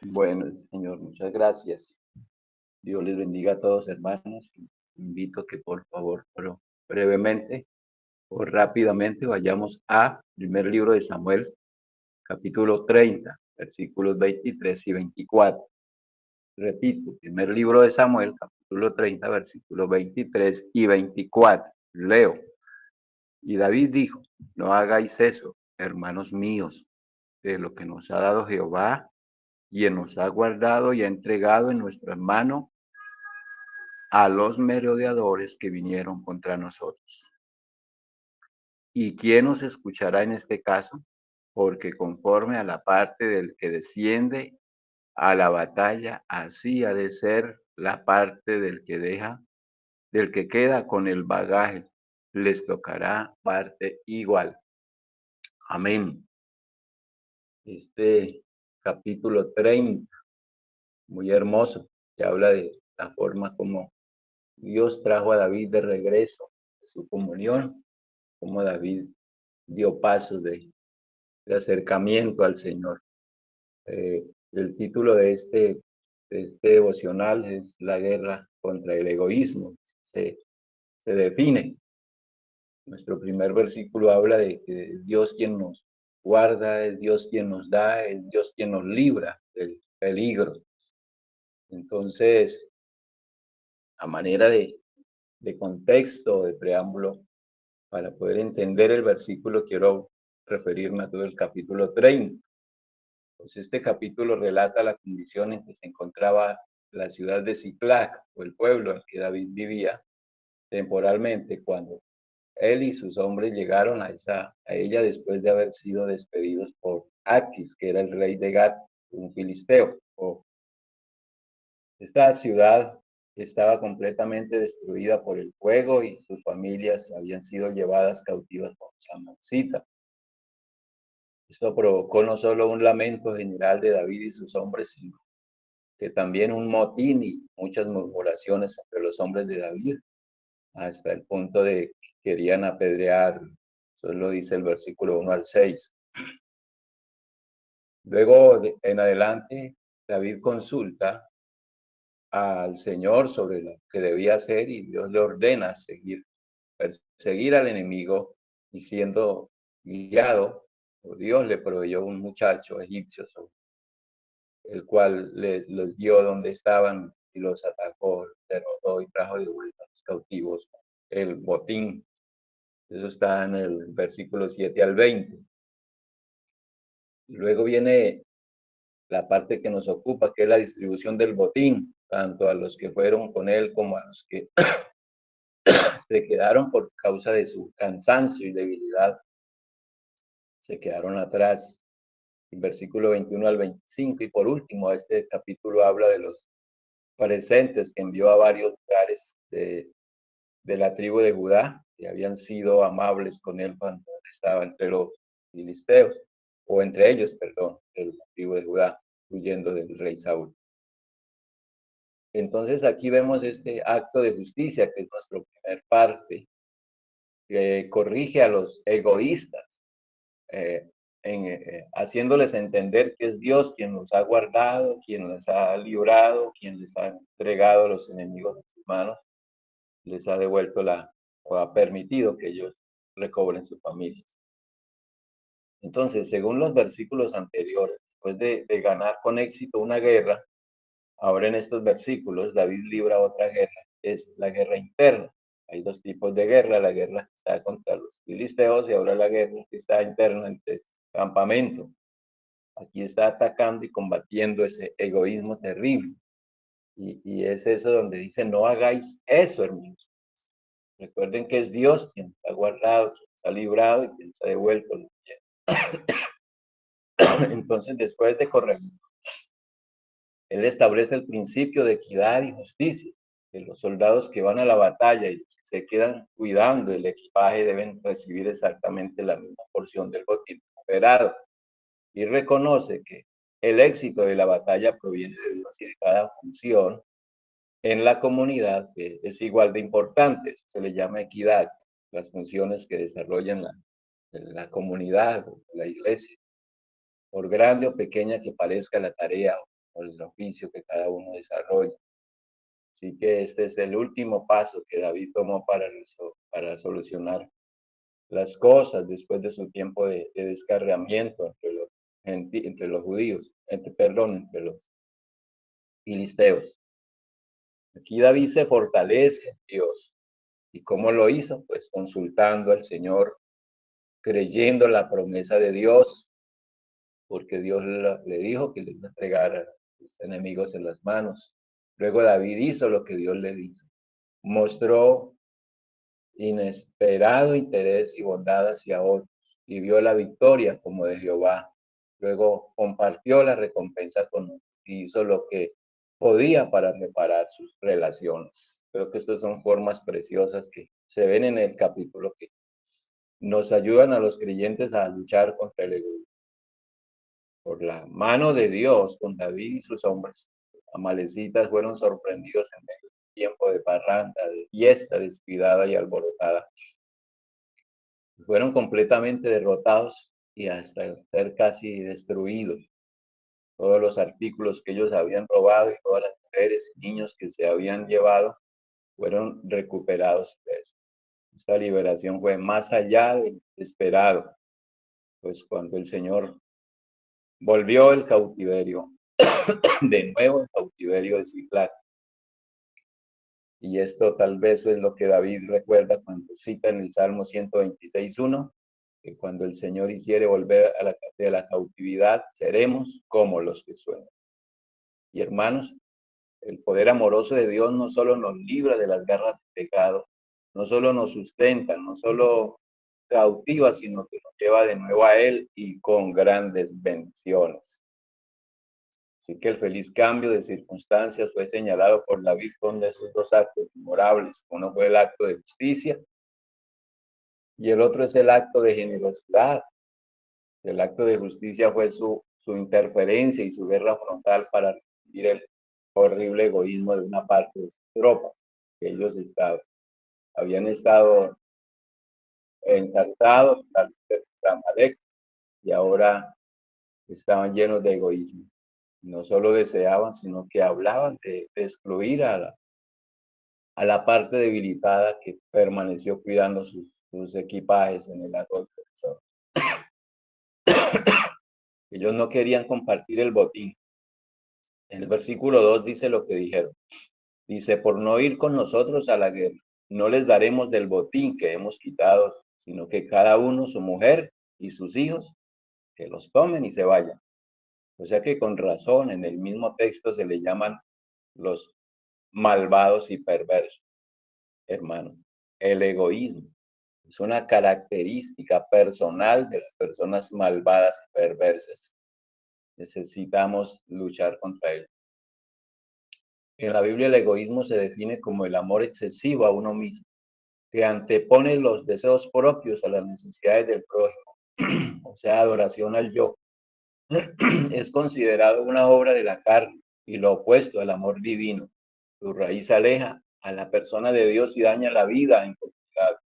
Bueno, Señor, muchas gracias. Dios les bendiga a todos, hermanos. Invito que por favor, pero brevemente o rápidamente vayamos a primer libro de Samuel, capítulo 30, versículos 23 y 24. Repito, primer libro de Samuel, capítulo 30, versículos 23 y 24. Leo. Y David dijo, no hagáis eso, hermanos míos, de lo que nos ha dado Jehová, quien nos ha guardado y ha entregado en nuestras manos a los merodeadores que vinieron contra nosotros. ¿Y quién nos escuchará en este caso? Porque conforme a la parte del que desciende a la batalla, así ha de ser la parte del que queda con el bagaje, les tocará parte igual. Amén. Este capítulo 30, muy hermoso, que habla de la forma como Dios trajo a David de regreso de su comunión, como David dio pasos de acercamiento al Señor. El título de este devocional es La guerra contra el egoísmo. Se, se define. Nuestro primer versículo habla de que es Dios quien nos guarda, es Dios quien nos da, es Dios quien nos libra del peligro. Entonces, a manera de contexto, de preámbulo, para poder entender el versículo, quiero referirme a todo el capítulo 30. Pues este capítulo relata la condición en que se encontraba la ciudad de Ciclac, o el pueblo en que David vivía temporalmente, cuando él y sus hombres llegaron a ella después de haber sido despedidos por Aquis, que era el rey de Gat, un filisteo. Esta ciudad estaba completamente destruida por el fuego y sus familias habían sido llevadas cautivas por los amalecitas. Esto provocó no solo un lamento general de David y sus hombres, sino que también un motín y muchas murmuraciones entre los hombres de David, hasta el punto de que querían apedrear. Eso lo dice el versículo 1 al 6. Luego, en adelante, David consulta al Señor sobre lo que debía hacer y Dios le ordena perseguir al enemigo, y siendo guiado, Dios le proveyó un muchacho egipcio, el cual los guió donde estaban y los atacó, derrotó y trajo de vuelta a los cautivos el botín. Eso está en el versículo 7 al 20. Luego viene la parte que nos ocupa, que es la distribución del botín, tanto a los que fueron con él como a los que se quedaron por causa de su cansancio y debilidad, se quedaron atrás. El versículo 21 al 25. Y por último, este capítulo habla de los presentes que envió a varios lugares de la tribu de Judá, que habían sido amables con él cuando estaba entre los filisteos, o entre ellos, perdón, de la tribu de Judá, huyendo del rey Saúl. Entonces aquí vemos este acto de justicia, que es nuestra primer parte, que corrige a los egoístas, haciéndoles entender que es Dios quien los ha guardado, quien les ha librado, quien les ha entregado a los enemigos de sus manos, les ha devuelto o ha permitido que ellos recobren sus familias. Entonces, según los versículos anteriores, después de ganar con éxito una guerra, ahora en estos versículos David libra otra guerra, es la guerra interna. Hay dos tipos de guerra, la guerra que está contra los filisteos y ahora la guerra que está interna entre el campamento. Aquí está atacando y combatiendo ese egoísmo terrible. Y es eso donde dice, no hagáis eso, hermanos. Recuerden que es Dios quien nos ha guardado, quien nos ha librado y quien nos ha devuelto. Entonces, después de corregir, él establece el principio de equidad y justicia, que los soldados que van a la batalla y se quedan cuidando el equipaje deben recibir exactamente la misma porción del botín esperado. Y reconoce que el éxito de la batalla proviene de Dios y de cada función en la comunidad que es igual de importante. Eso se le llama equidad, las funciones que desarrollan la comunidad o la iglesia. Por grande o pequeña que parezca la tarea, o el oficio que cada uno desarrolla. Así que este es el último paso que David tomó para solucionar las cosas después de su tiempo de descarriamiento entre los judíos, entre los filisteos. Aquí David se fortalece en Dios. ¿Y cómo lo hizo? Pues consultando al Señor, creyendo la promesa de Dios, porque Dios le dijo que le iba a entregar a sus enemigos en las manos. Luego David hizo lo que Dios le dijo. Mostró inesperado interés y bondad hacia otros y vio la victoria como de Jehová. Luego compartió la recompensa con otros y hizo lo que podía para reparar sus relaciones. Creo que estas son formas preciosas que se ven en el capítulo que nos ayudan a los creyentes a luchar contra el egoísmo. Por la mano de Dios con David y sus hombres, los amalecitas fueron sorprendidos en medio de un tiempo de parranda, de fiesta descuidada y alborotada. Fueron completamente derrotados y hasta ser casi destruidos. Todos los artículos que ellos habían robado y todas las mujeres y niños que se habían llevado fueron recuperados. Esta liberación fue más allá del esperado, pues cuando el Señor volvió el cautiverio, de nuevo el cautiverio de Ciclac. Y esto tal vez es lo que David recuerda cuando cita en el Salmo 126:1, que cuando el Señor hiciere volver de la cautividad, seremos como los que sueñan. Y hermanos, el poder amoroso de Dios no solo nos libra de las garras del pecado, no solo nos sustenta, no solo cautiva, sino que nos lleva de nuevo a Él y con grandes bendiciones. Así que el feliz cambio de circunstancias fue señalado por David con esos dos actos memorables. Uno fue el acto de justicia y el otro es el acto de generosidad. El acto de justicia fue su interferencia y su guerra frontal para resistir el horrible egoísmo de una parte de sus tropas, que ellos habían estado ensarzados contra Amalek y ahora estaban llenos de egoísmo. No solo deseaban, sino que hablaban de excluir a la parte debilitada que permaneció cuidando sus equipajes en el árbol defensor. Ellos no querían compartir el botín. En el versículo 2 dice lo que dijeron. Dice, por no ir con nosotros a la guerra, no les daremos del botín que hemos quitado, sino que cada uno, su mujer y sus hijos, que los tomen y se vayan. O sea que con razón en el mismo texto se le llaman los malvados y perversos, hermano. El egoísmo es una característica personal de las personas malvadas y perversas. Necesitamos luchar contra él. En la Biblia el egoísmo se define como el amor excesivo a uno mismo, que antepone los deseos propios a las necesidades del prójimo, o sea, adoración al yo. Es considerado una obra de la carne y lo opuesto al amor divino. Su raíz aleja a la persona de Dios y daña la vida en comunidad.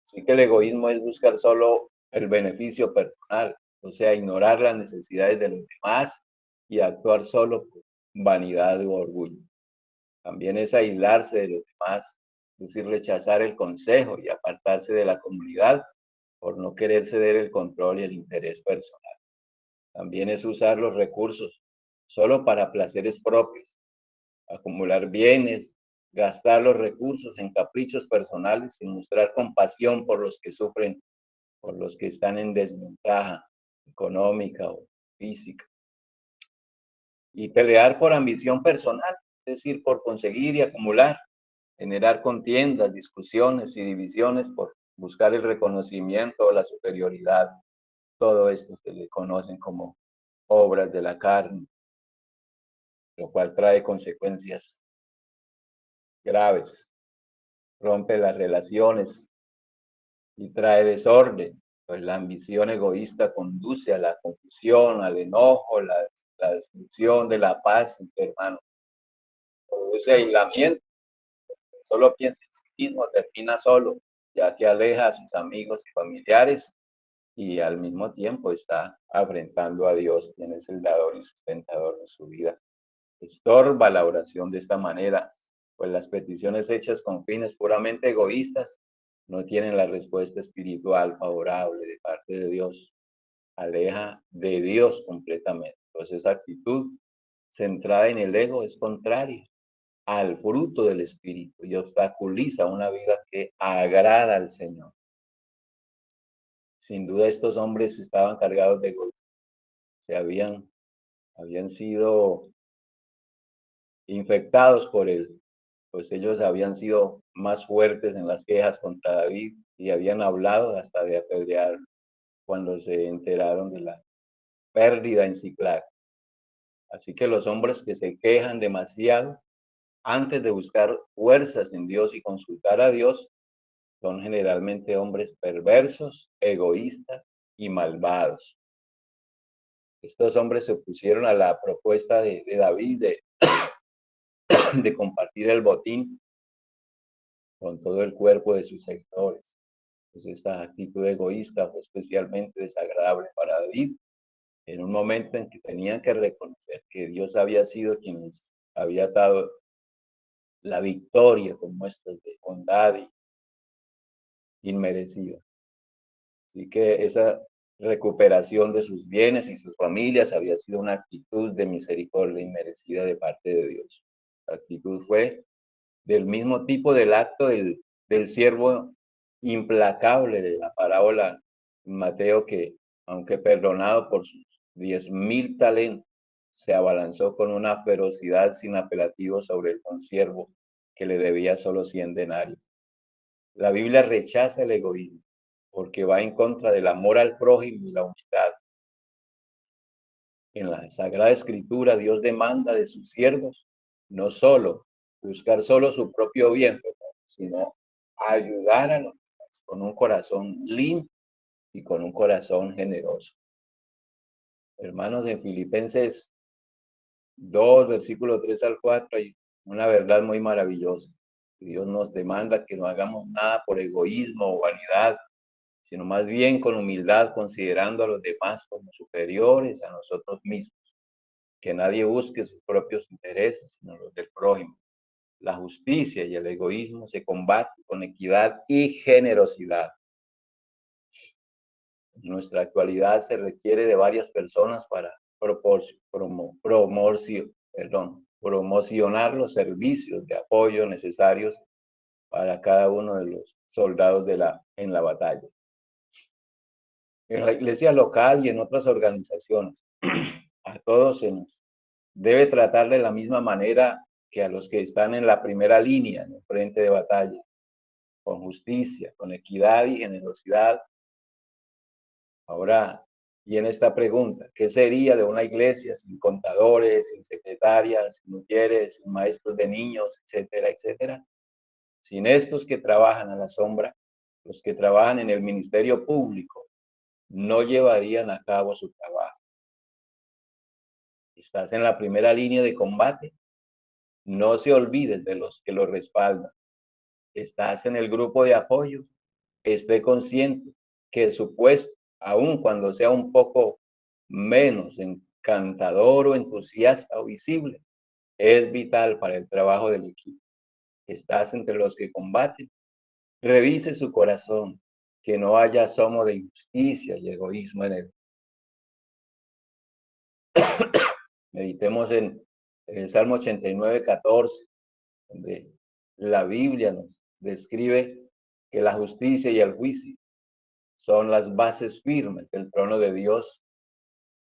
Así que el egoísmo es buscar solo el beneficio personal, o sea, ignorar las necesidades de los demás y actuar solo por vanidad u orgullo. También es aislarse de los demás, es decir, rechazar el consejo y apartarse de la comunidad por no querer ceder el control y el interés personal. También es usar los recursos solo para placeres propios, acumular bienes, gastar los recursos en caprichos personales sin mostrar compasión por los que sufren, por los que están en desventaja económica o física. Y pelear por ambición personal, es decir, por conseguir y acumular, generar contiendas, discusiones y divisiones por buscar el reconocimiento o la superioridad. Todo esto se le conocen como obras de la carne, lo cual trae consecuencias graves, rompe las relaciones y trae desorden, pues la ambición egoísta conduce a la confusión, al enojo, la destrucción de la paz entre hermanos, produce aislamiento, solo piensa en sí mismo, termina solo, ya que aleja a sus amigos y familiares y al mismo tiempo está afrentando a Dios, quien es el dador y sustentador de su vida. Estorba la oración de esta manera, pues las peticiones hechas con fines puramente egoístas no tienen la respuesta espiritual favorable de parte de Dios. Aleja de Dios completamente. Entonces, esa actitud centrada en el ego es contraria al fruto del Espíritu y obstaculiza una vida que agrada al Señor. Sin duda, estos hombres estaban cargados de egoísmo, se habían sido infectados por él, pues ellos habían sido más fuertes en las quejas contra David y habían hablado hasta de apedrear cuando se enteraron de la pérdida en Ciclac. Así que los hombres que se quejan demasiado antes de buscar fuerzas en Dios y consultar a Dios son generalmente hombres perversos, egoístas y malvados. Estos hombres se opusieron a la propuesta de David de compartir el botín con todo el cuerpo de sus seguidores. Pues esta actitud egoísta fue especialmente desagradable para David en un momento en que tenían que reconocer que Dios había sido quien les había dado la victoria con muestras de bondad inmerecida. Así que esa recuperación de sus bienes y sus familias había sido una actitud de misericordia inmerecida de parte de Dios. La actitud fue del mismo tipo del acto del siervo implacable de la parábola en Mateo, que aunque perdonado por sus 10,000 talentos, se abalanzó con una ferocidad sin apelativo sobre el consiervo que le debía solo 100 denarios. La Biblia rechaza el egoísmo porque va en contra del amor al prójimo y la humildad. En la Sagrada Escritura, Dios demanda de sus siervos no solo buscar solo su propio bien, sino ayudar a los demás con un corazón limpio y con un corazón generoso. Hermanos, en Filipenses 2, versículo 3 al 4, hay una verdad muy maravillosa. Dios nos demanda que no hagamos nada por egoísmo o vanidad, sino más bien con humildad, considerando a los demás como superiores a nosotros mismos. Que nadie busque sus propios intereses, sino los del prójimo. La justicia y el egoísmo se combaten con equidad y generosidad. En nuestra actualidad se requiere de varias personas para promocionar los servicios de apoyo necesarios para cada uno de los soldados en la batalla. En la iglesia local y en otras organizaciones, a todos se nos debe tratar de la misma manera que a los que están en la primera línea, en el frente de batalla, con justicia, con equidad y generosidad. Ahora viene esta pregunta: ¿qué sería de una iglesia sin contadores, sin secretarias, sin mujeres, sin maestros de niños, etcétera, etcétera? Sin estos que trabajan a la sombra, los que trabajan en el ministerio público no llevarían a cabo su trabajo. ¿Estás en la primera línea de combate? No se olvides de los que lo respaldan. ¿Estás en el grupo de apoyo? Esté consciente que su puesto, aun cuando sea un poco menos encantador o entusiasta o visible, es vital para el trabajo del equipo. ¿Estás entre los que combaten? Revise su corazón, que no haya asomo de injusticia y egoísmo en él. Meditemos en el Salmo 89, 14, donde la Biblia nos describe que la justicia y el juicio son las bases firmes del trono de Dios,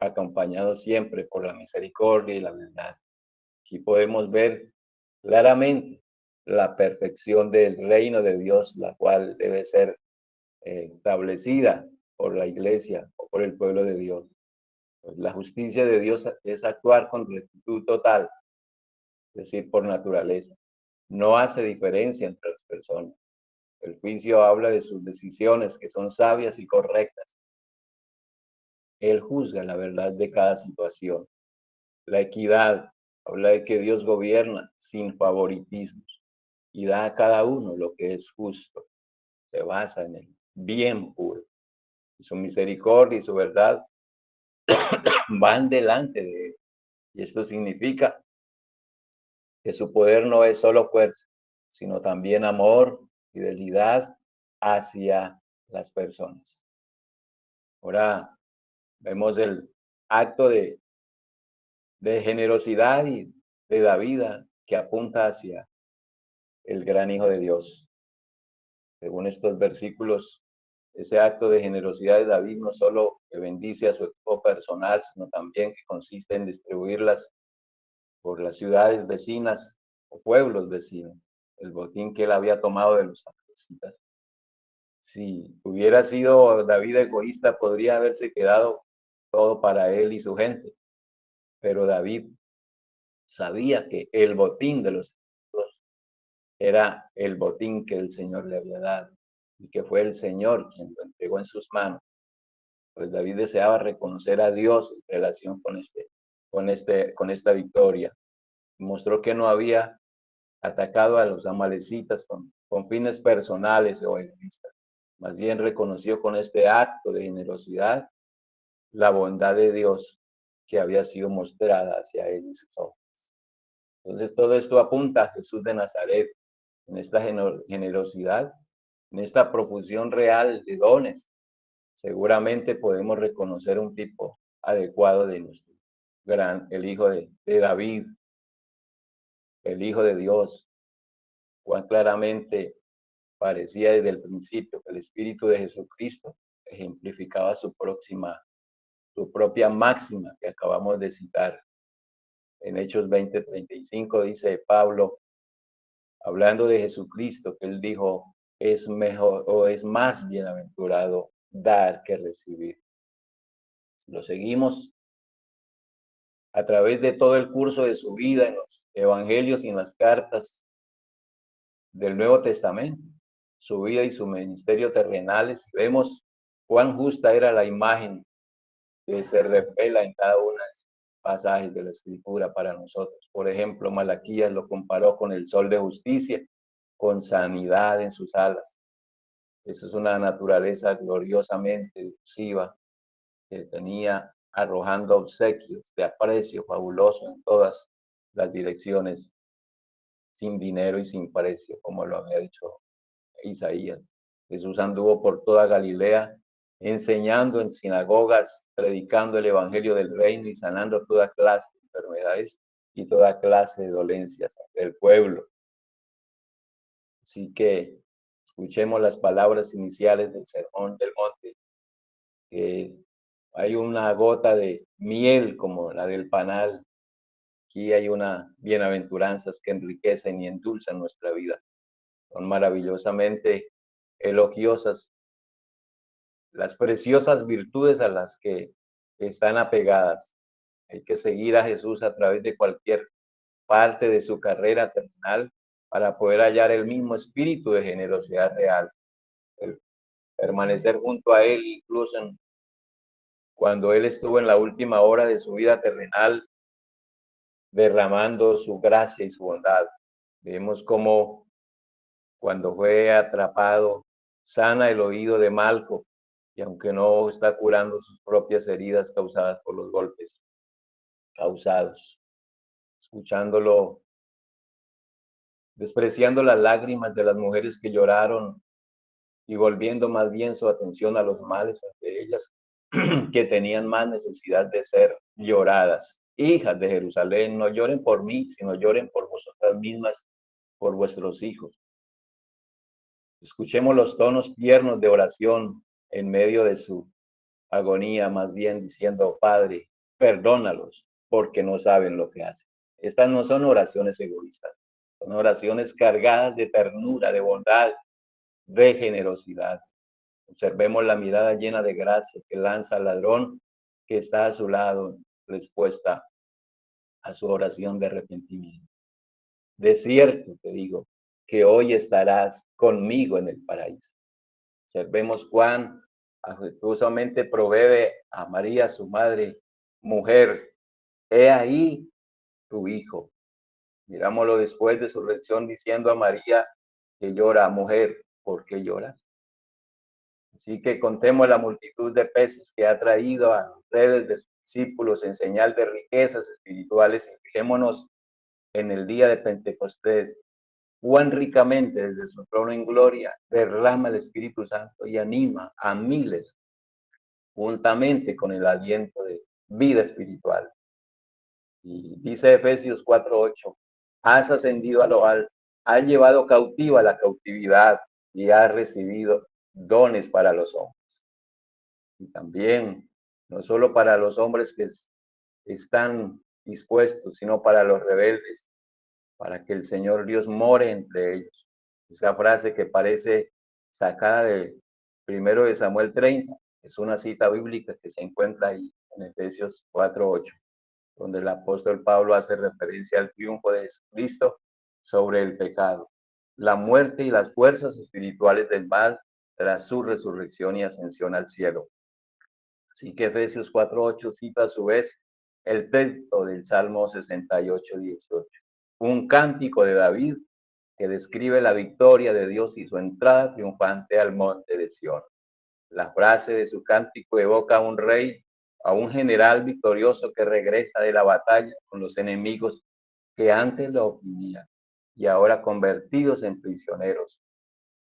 acompañados siempre por la misericordia y la verdad. Aquí podemos ver claramente la perfección del reino de Dios, la cual debe ser establecida por la iglesia o por el pueblo de Dios. Pues la justicia de Dios es actuar con rectitud total, es decir, por naturaleza. No hace diferencia entre las personas. El juicio habla de sus decisiones que son sabias y correctas. Él juzga la verdad de cada situación. La equidad habla de que Dios gobierna sin favoritismos y da a cada uno lo que es justo. Se basa en el bien puro. y su misericordia y su verdad van delante de él. Y esto significa que su poder no es solo fuerza, sino también amor, fidelidad hacia las personas. Ahora vemos el acto de generosidad y de David que apunta hacia el gran Hijo de Dios. Según estos versículos, ese acto de generosidad de David no solo que bendice a su equipo personal, sino también que consiste en distribuirlas por las ciudades vecinas o pueblos vecinos, el botín que él había tomado de los amalecitas. Si hubiera sido David egoísta, podría haberse quedado todo para él y su gente, pero David sabía que el botín de los enemigos era el botín que el Señor le había dado y que fue el Señor quien lo entregó en sus manos. Pues David deseaba reconocer a Dios en relación con esta victoria. Mostró que no había atacado a los amalecitas con fines personales o egoístas. Más bien reconoció con este acto de generosidad la bondad de Dios que había sido mostrada hacia él y sus ojos. Entonces todo esto apunta a Jesús de Nazaret, en esta generosidad, en esta profusión real de dones. Seguramente podemos reconocer un tipo adecuado de nuestro el Hijo de David, el Hijo de Dios, cuán claramente parecía desde el principio que el Espíritu de Jesucristo ejemplificaba su propia máxima que acabamos de citar. En Hechos 20:35 dice Pablo, hablando de Jesucristo, que él dijo, es mejor o es más bienaventurado dar que recibir. Lo seguimos a través de todo el curso de su vida en los evangelios y en las cartas del Nuevo Testamento, su vida y su ministerio terrenales. Vemos cuán justa era la imagen que se revela en cada uno de los pasajes de la Escritura para nosotros. Por ejemplo, Malaquías lo comparó con el sol de justicia, con sanidad en sus alas. Eso es una naturaleza gloriosamente efusiva que tenía arrojando obsequios de aprecio fabuloso en todas las direcciones, sin dinero y sin precio, como lo había dicho Isaías. Jesús anduvo por toda Galilea, enseñando en sinagogas, predicando el evangelio del reino y sanando toda clase de enfermedades y toda clase de dolencias del pueblo. Así que escuchemos las palabras iniciales del Sermón del Monte, que hay una gota de miel como la del panal. Aquí hay una bienaventuranzas que enriquecen y endulzan nuestra vida. Son maravillosamente elogiosas las preciosas virtudes a las que están apegadas. Hay que seguir a Jesús a través de cualquier parte de su carrera terrenal para poder hallar el mismo espíritu de generosidad real, el permanecer junto a Él incluso cuando Él estuvo en la última hora de su vida terrenal derramando su gracia y su bondad. Vemos cómo cuando fue atrapado sana el oído de Malco, y aunque no está curando sus propias heridas causadas por los golpes causados, escuchándolo, despreciando las lágrimas de las mujeres que lloraron y volviendo más bien su atención a los males de ellas que tenían más necesidad de ser lloradas. Hijas de Jerusalén, no lloren por mí, sino lloren por vosotras mismas, por vuestros hijos. Escuchemos los tonos tiernos de oración en medio de su agonía, más bien diciendo, Padre, perdónalos porque no saben lo que hacen. Estas no son oraciones egoístas, son oraciones cargadas de ternura, de bondad, de generosidad. Observemos la mirada llena de gracia que lanza al ladrón que está a su lado en respuesta a su oración de arrepentimiento. De cierto te digo que hoy estarás conmigo en el paraíso. Observemos cuán afectuosamente provee a María, su madre, mujer, he ahí tu hijo. Mirámoslo después de su reacción diciendo a María que llora, mujer, ¿por qué lloras? Así que contemos la multitud de peces que ha traído a las redes de sus discípulos en señal de riquezas espirituales y fijémonos en el día de Pentecostés, cuán ricamente desde su trono en gloria derrama el Espíritu Santo y anima a miles juntamente con el aliento de vida espiritual. Y dice Efesios 4:8, has ascendido a lo alto, has llevado cautiva la cautividad y has recibido dones para los hombres. Y también, no solo para los hombres que están dispuestos, sino para los rebeldes, para que el Señor Dios more entre ellos. Esa frase que parece sacada de 1 de Samuel 30, es una cita bíblica que se encuentra ahí en Efesios 4:8, donde el apóstol Pablo hace referencia al triunfo de Jesucristo sobre el pecado, la muerte y las fuerzas espirituales del mal tras su resurrección y ascensión al cielo. Así que Efesios 4:8 cita a su vez el texto del Salmo 68:18, un cántico de David que describe la victoria de Dios y su entrada triunfante al monte de Sión. La frase de su cántico evoca a un rey, a un general victorioso que regresa de la batalla con los enemigos que antes lo oprimían y ahora convertidos en prisioneros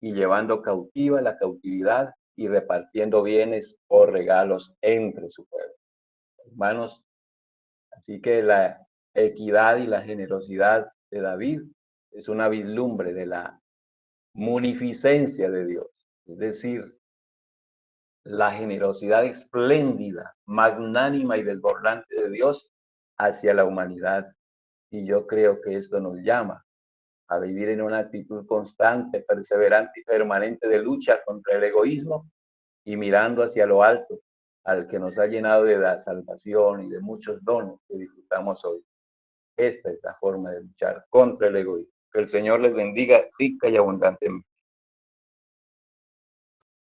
y llevando cautiva la cautividad y repartiendo bienes o regalos entre su pueblo. Hermanos, así que la equidad y la generosidad de David es una vislumbre de la munificencia de Dios, es decir, la generosidad espléndida, magnánima y desbordante de Dios hacia la humanidad. Y yo creo que esto nos llama a vivir en una actitud constante, perseverante y permanente de lucha contra el egoísmo y mirando hacia lo alto, al que nos ha llenado de la salvación y de muchos dones que disfrutamos hoy. Esta es la forma de luchar contra el egoísmo. Que el Señor les bendiga rica y abundantemente.